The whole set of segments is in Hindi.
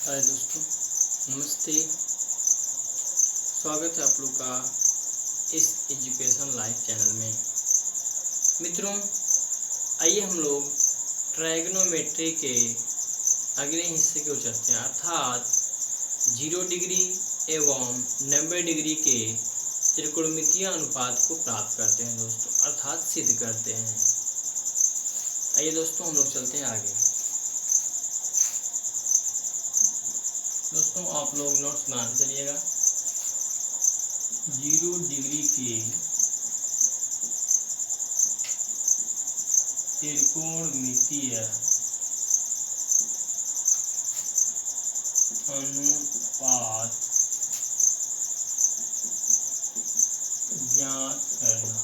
हाय दोस्तों, नमस्ते। स्वागत है आप लोग का इस एजुकेशन लाइव चैनल में। मित्रों, आइए हम लोग ट्रायगोनोमेट्री के अगले हिस्से की ओर चलते हैं, अर्थात 0 डिग्री एवं 90 डिग्री के त्रिकोणमितीय अनुपात को प्राप्त करते हैं दोस्तों, अर्थात सिद्ध करते हैं। आइए दोस्तों, हम लोग चलते हैं आगे। दोस्तों, आप लोग नोट्स बनाते चलिएगा। 0 डिग्री के त्रिकोणमितीय अनुपात ज्ञात करना।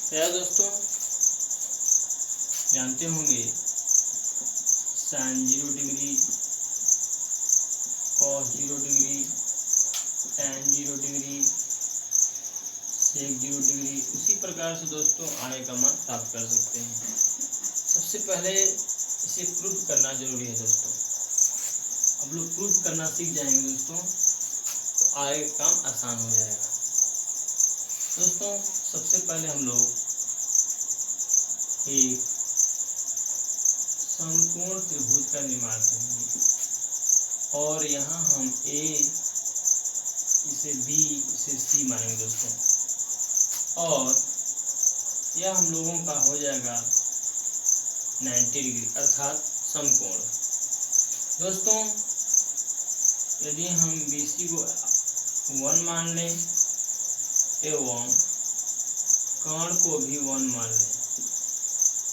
क्या दोस्तों, जानते होंगे sin 0 degree, cos 0 degree, tan 0 degree, sec 0 degree. उसी प्रकार से दोस्तों आगे का मान प्राप्त कर सकते हैं। सबसे पहले इसे प्रूव करना जरूरी है दोस्तों। अब लोग प्रूव करना सीख जाएंगे दोस्तों, तो आगे का काम आसान हो जाएगा। दोस्तों, सबसे पहले हम लोग एक समकोण त्रिभुज का निर्माण करेंगे और यहाँ हम A, इसे B, इसे C मानेंगे दोस्तों, और यह हम लोगों का हो जाएगा 90 डिग्री अर्थात समकोण। दोस्तों, यदि हम BC को 1 मान लें एवं कोण को भी 1 मान लें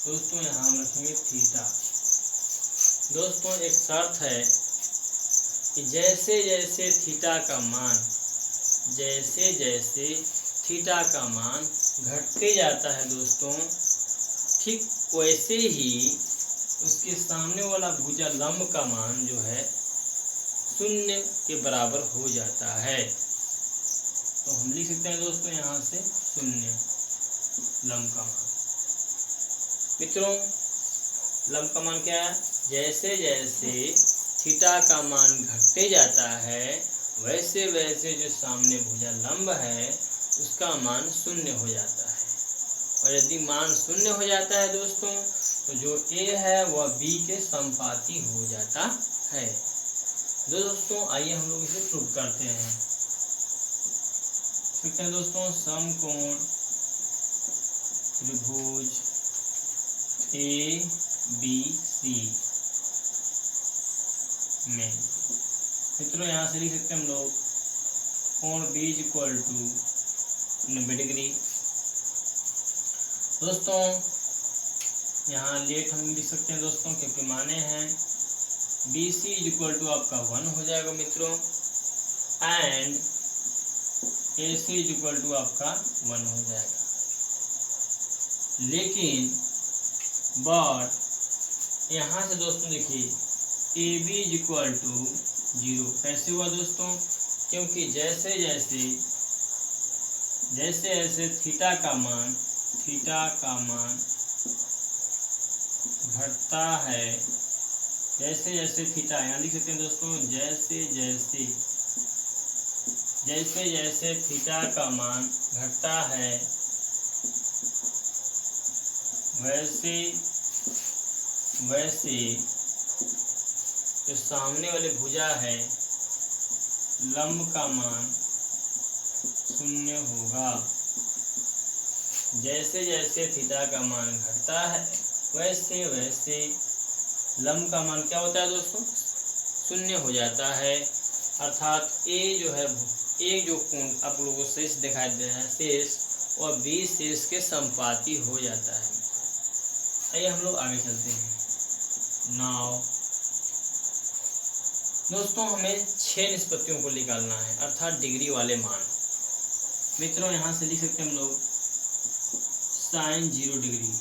दोस्तों, यहाँ हम रखेंगे थीटा। दोस्तों, एक शर्त है कि जैसे जैसे थीटा का मान घटते जाता है दोस्तों, ठीक वैसे ही उसके सामने वाला भुजा लंब का मान जो है 0 के बराबर हो जाता है। तो हम लिख सकते हैं दोस्तों यहाँ से 0 लंब का मान। मित्रों, लंब का मान क्या है? जैसे जैसे थीटा का मान घटते जाता है वैसे वैसे जो सामने भुजा लंब है उसका मान 0 हो जाता है। और यदि मान 0 हो जाता है दोस्तों, तो जो A है वह B के समपाती हो जाता है। दोस्तों, आइए हम लोग इसे प्रूव करते हैं। ठीक है दोस्तों, समकोण त्रिभुज ABC में मित्रों यहाँ से लिख सकते हैं हम लोग कोण B = 90 डिग्री। दोस्तों, यहाँ लेट हम लिख सकते हैं दोस्तों, क्योंकि माने हैं BC = आपका 1 हो जाएगा मित्रों, एंड AC = आपका 1 हो जाएगा। लेकिन बट यहाँ से दोस्तों देखिए AB = 0 कैसे हुआ दोस्तों? क्योंकि जैसे जैसे थीटा का मान घटता है, जैसे जैसे थीटा, यहाँ लिख सकते हैं दोस्तों, जैसे जैसे थीटा का मान घटता है वैसे जो सामने वाले भुजा है लंब का मान 0 होगा। जैसे जैसे थीटा का मान घटता है वैसे वैसे लंब का मान क्या होता है दोस्तों? 0 हो जाता है। अर्थात A जो कोण आप लोगों को शेष दिखाई दे रहा है शेष, और B शेष के समपाती हो जाता है। आइए हम लोग आगे चलते हैं। नाउ दोस्तों, हमें 6 निष्पत्तियों को निकालना है, अर्थात डिग्री वाले मान। मित्रों, यहाँ से लिख सकते हैं हम लोग sin 0 डिग्री।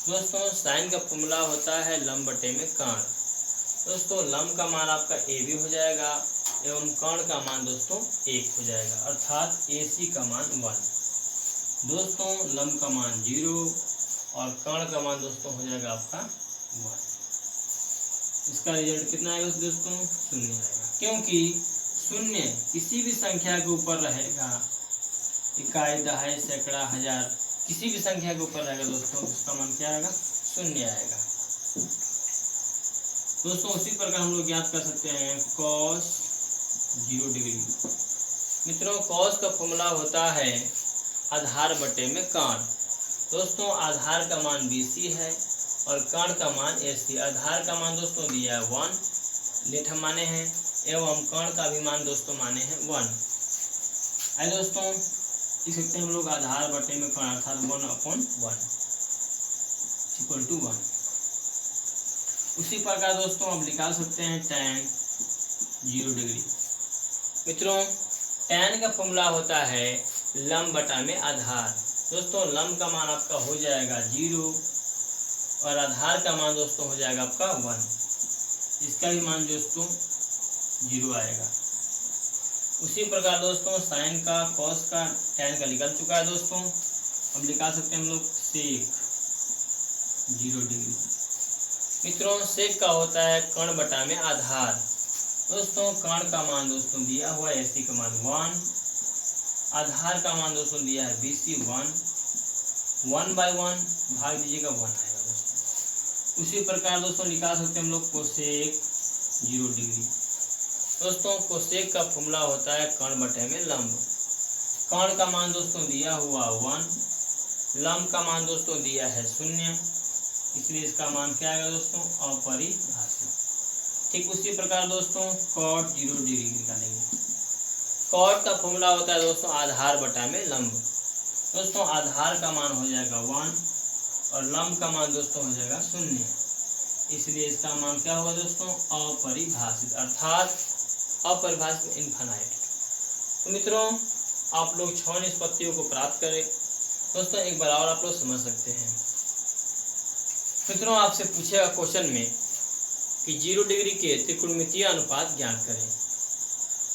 दोस्तों, साइन का फॉर्मूला होता है लंब बटे में कोण। दोस्तों, लंब का मान आपका AB हो जाएगा एवं कोण का मान दोस्तों 1 हो जाएगा, अर्थात AC का मान 1। दोस्तों, लंब का मान 0 और कोण का मान दोस्तों हो जाएगा आपका 1। इसका रिजल्ट कितना आएगा दोस्तों? शून्य आएगा, क्योंकि शून्य किसी भी संख्या के ऊपर रहेगा, इकाई, दहाई, सैकड़ा, हजार, किसी भी संख्या के ऊपर रहेगा दोस्तों, उसका मान क्या आएगा? शून्य आएगा। दोस्तों उसी प्रकार हम लोग ज्ञात कर सकते हैं cos 0 डिग्री। मित्रों cos का फॉर्मूला होता है आधार बटे में कर्ण। दोस्तों आधार का मान BC है और कर्ण का मान AC। आधार का मान दोस्तों दिया है 1, लेट हम माने हैं, एवं कर्ण का भी मान दोस्तों माने हैं 1। आइए दोस्तों लिख सकते हैं हम लोग आधार बटे में कर्ण अर्थात 1/1 इक्वल टू 1। उसी प्रकार दोस्तों अब निकाल सकते हैं tan 0 डिग्री। मित्रों tan का फॉर्मूला होता है लंब बटा में आधार। दोस्तों लंब का मान आपका हो जाएगा 0 और आधार का मान दोस्तों हो जाएगा आपका 1। इसका भी मान दोस्तों 0 आएगा। उसी प्रकार दोस्तों साइन का, कॉस का, tan का निकल चुका है दोस्तों। अब निकाल सकते हैं हम लोग सेक 0 डिग्री। मित्रों सेक का होता है कर्ण बटा में आधार। दोस्तों कर्ण का मान दोस्तों दिया हुआ है AC का मान 1, आधार का मान दोस्तों दिया है BC 1/1 भाग दीजिएगा 1 आएगा दोस्तों। उसी प्रकार दोस्तों निकाल सकते हैं हम लोग कोसेक 0 डिग्री। दोस्तों कोसेक का फॉर्मूला होता है कर्ण बटे में लंब। कर्ण का मान दोस्तों दिया हुआ 1, लंब का मान दोस्तों दिया है 0, इसलिए इसका मान क्या आएगा दोस्तों? अपरिभाषित। ठीक उसी प्रकार दोस्तों cot 0 डिग्री निकालेंगे। cot का फॉर्मूला होता है दोस्तों आधार बटा में लंब। दोस्तों आधार का मान हो जाएगा 1 और लंब का मान दोस्तों हो जाएगा 0, इसलिए इसका मान क्या होगा दोस्तों? अपरिभाषित अर्थात अपरिभाषित इनफाइनाइट। तो मित्रों आप लोग 6 निष्पत्तियों को प्राप्त करें। दोस्तों एक बार और आप लोग समझ सकते हैं। मित्रों आपसे पूछेगा क्वेश्चन में कि 0 डिग्री के त्रिकोणमितीय अनुपात ज्ञात करें।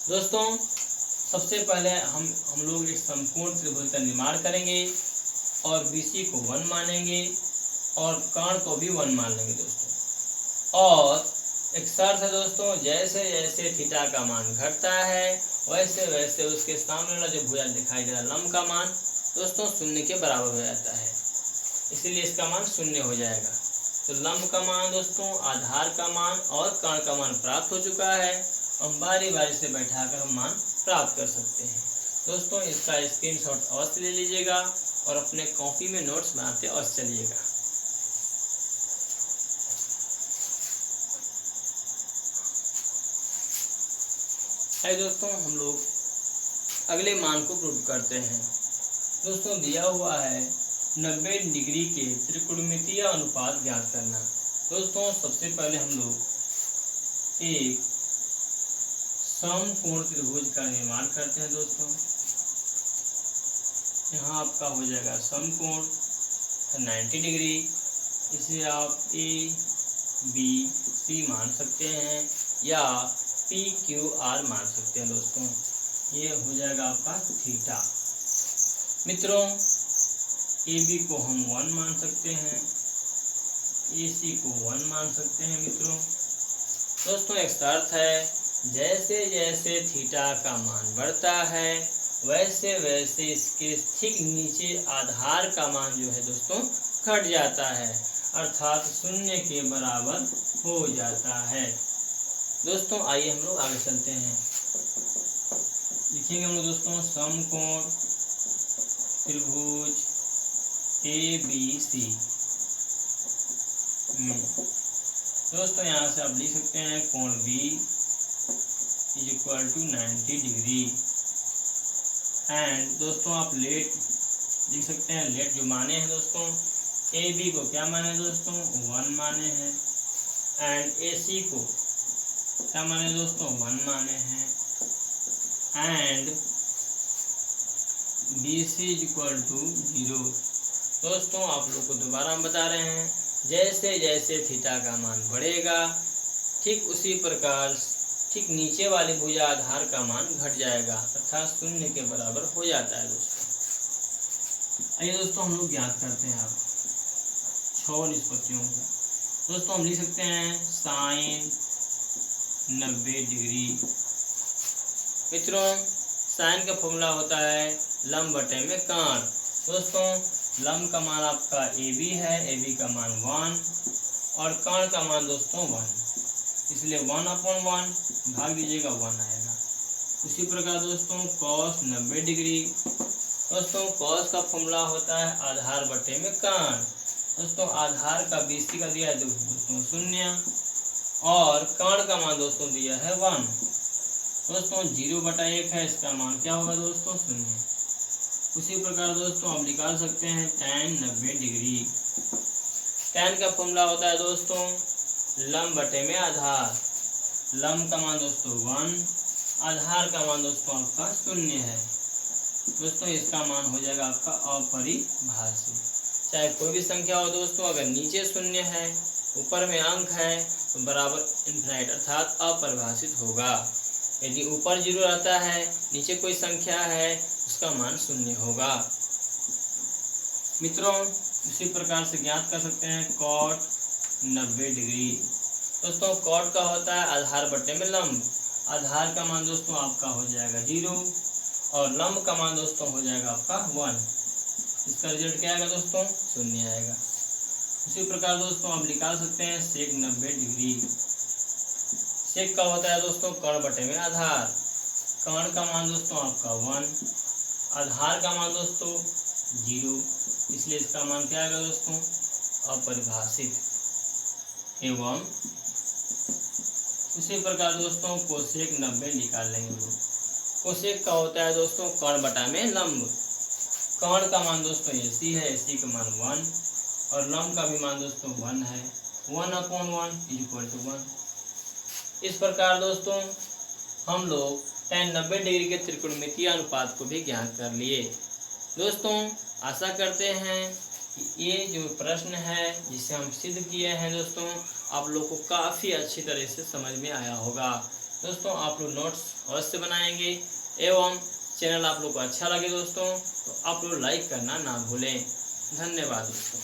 दोस्तों सबसे पहले हम लोग एक समकोण त्रिभुज का निर्माण करेंगे और BC को 1 मानेंगे और कर्ण को भी 1 मान लेंगे दोस्तों। और एक शर्त है दोस्तों, जैसे जैसे थीटा का मान घटता है वैसे वैसे उसके सामने वाला जो भुजा दिखाई दे रहा है लंब का मान दोस्तों 0 के बराबर हो जाता है, इसीलिए इसका मान 0 हो जाएगा। तो लंब का मान दोस्तों, आधार का मान और कर्ण का मान प्राप्त हो चुका है। हम बारी बारी से बैठाकर हम मान प्राप्त कर सकते हैं। दोस्तों इसका स्क्रीनशॉट अवश्य ले लीजिएगा और अपने कॉपी में नोट्स बनाते और चलिएगा। है दोस्तों हम लोग अगले मान को प्रूव करते हैं। दोस्तों दिया हुआ है 90 डिग्री के त्रिकोणमितीय अनुपात ज्ञात करना। दोस्तों सबसे पहले हम लोग एक समकोण त्रिभुज का निर्माण करते हैं। दोस्तों यहाँ आपका हो जाएगा समकोण 90 डिग्री, इसे आप ABC मान सकते हैं या PQR मान सकते हैं। दोस्तों ये हो जाएगा आपका थीटा। मित्रों AB को हम 1 मान सकते हैं, AC को 1 मान सकते हैं। मित्रों दोस्तों एक शर्त है, जैसे जैसे थीटा का मान बढ़ता है वैसे वैसे इसके ठीक नीचे आधार का मान जो है दोस्तों घट जाता है, अर्थात 0 के बराबर हो जाता है। दोस्तों आइए हम लोग आगे चलते हैं। लिखेंगे हम लोग दोस्तों समकोण त्रिभुज ABC में दोस्तों यहाँ से आप लिख सकते हैं कोण B = 90 डिग्री। एंड दोस्तों आप लेट लिख सकते हैं। लेट जो माने हैं दोस्तों, AB को क्या माने दोस्तों? 1 माने हैं। एंड AC को क्या माने दोस्तों? 1 माने हैं। And BC = 0। दोस्तों आप लोग को दोबारा हम बता रहे हैं, जैसे जैसे थीटा का मान बढ़ेगा ठीक उसी प्रकार ठीक नीचे वाली भुजा आधार का मान घट जाएगा, अर्थात 0 के बराबर हो जाता है। दोस्तों आइए दोस्तों हम लोग ज्ञात करते हैं अब 6 निष्पत्तियों को। दोस्तों हम लिख सकते हैं साइन 90 डिग्री। मित्रों साइन का फॉर्मूला होता है लंब बटे में कर्ण। दोस्तों लंब का मान आपका ए बी है, ए बी का मान 1 और कर्ण का मान दोस्तों 1, इसलिए 1/1 भाग दीजिएगा 1 आएगा। उसी प्रकार दोस्तों cos 90 डिग्री। दोस्तों cos का फॉर्मूला होता है आधार बटे में कर्ण। दोस्तों आधार का BC का दिया है दोस्तों 0 और कर्ण का मान दोस्तों दिया है 1। दोस्तों 0/1 है, इसका मान क्या होगा दोस्तों 0। उसी प्रकार दोस्तों आप निकाल सकते हैं tan 90 डिग्री। tan का फॉर्मूला होता है दोस्तों लंब बटे में आधार। लंब का मान दोस्तों 1, आधार का मान दोस्तों आपका 0 है। दोस्तों इसका मान हो जाएगा आपका अपरिभाषित। चाहे कोई भी संख्या हो दोस्तों, अगर नीचे 0 है ऊपर में अंक है तो बराबर इनफिनाइट अर्थात अपरिभाषित होगा। यदि ऊपर 0 रहता है नीचे कोई संख्या है उसका मान 0 होगा। मित्रों इसी प्रकार से ज्ञात कर सकते हैं cot 90 डिग्री। दोस्तों cot का होता है आधार बटे में लंब। आधार का मान दोस्तों आपका हो जाएगा 0 और लंब का मान दोस्तों हो जाएगा आपका 1। इसका रिजल्ट क्या आएगा दोस्तों 0 आएगा। उसी प्रकार दोस्तों आप निकाल सकते हैं sec 90 डिग्री। sec का होता है दोस्तों कर्ण बटे में आधार। कर्ण का मान दोस्तों आपका 1, आधार का मान दोस्तों 0, इसलिए इसका मान क्या आएगा दोस्तों अपरिभाषित। एवं उसी प्रकार दोस्तों कोसेक 90 निकाल लेंगे लोग। कोसेक का होता है दोस्तों कर्ण बटा में लंब। कर्ण का मान दोस्तों AC है, AC का मान 1 और लंब का भी मान दोस्तों 1 है। 1/1 = 1। इस प्रकार दोस्तों हम लोग tan 90 डिग्री के त्रिकोणमितीय अनुपात को भी ज्ञात कर लिए। दोस्तों आशा करते हैं कि ये जो प्रश्न है जिसे हम सिद्ध किए हैं दोस्तों आप लोग को काफ़ी अच्छी तरह से समझ में आया होगा। दोस्तों आप लोग नोट्स अवश्य बनाएंगे एवं चैनल आप लोग को अच्छा लगे दोस्तों तो आप लोग लाइक करना ना भूलें। धन्यवाद दोस्तों।